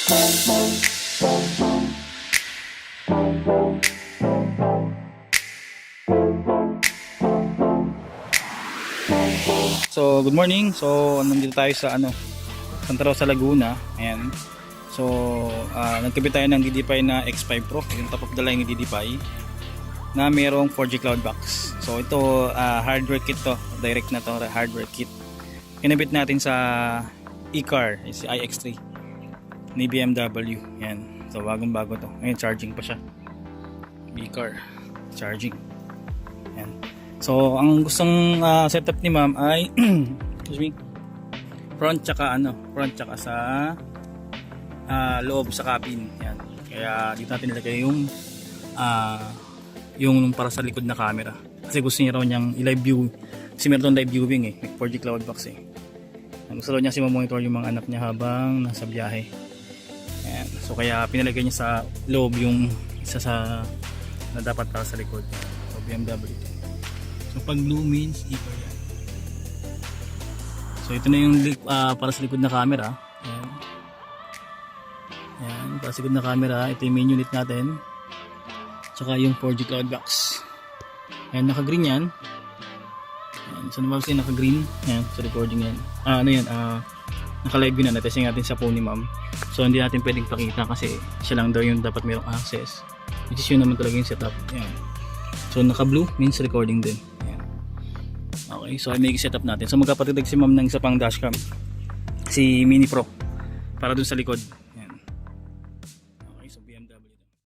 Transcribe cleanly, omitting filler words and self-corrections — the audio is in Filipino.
So, good morning. So, nandito tayo sa Santa Rosa, Laguna. Ayan. So, nagkabit tayo ng DD-Pi na X5 Pro, yung top of the line ng DD-Pi na merong 4G Cloud Box. So, ito hardware kit to, direct na to, hardware kit. Kinabit natin sa e-car, si iX3 ni BMW. Ayan. So, bagong-bago to. Ngayon, charging pa siya. E-car charging. Ayan. So, ang gustong setup ni ma'am ay excuse me, front tsaka sa loob sa cabin. Yan. Kaya dito natin nilagay yung para sa likod na camera. Kasi gusto niya raw niyang i-live view. Kasi meron live viewing may 4G cloud box Ang gusto raw niya monitor yung mga anak niya habang nasa biyahe. Yan. So, kaya pinalagay niya sa loob yung isa sa na dapat para sa likod. So, BMW. So, pag blue means e-car yan. So, ito na yung para sa likod na camera. Ayan. Ayan, para sa likod na camera. Ito yung main unit natin. Tsaka yung 4G cloud box. Ayan, naka-green yan. Ayan, so, naman kasi naka-green. Ayan, sa recording yan. Naka-live yun na. Natesting natin sa phone ni ma'am. So, hindi natin pwedeng pakita kasi siya lang daw yung dapat mayroong access. Which is yun naman talaga yung setup. Ayan. So, naka-blue means recording din. Okay, so may setup natin. So magkapatid si ma'am ng isa pang dashcam, si Mini Pro, para dun sa likod.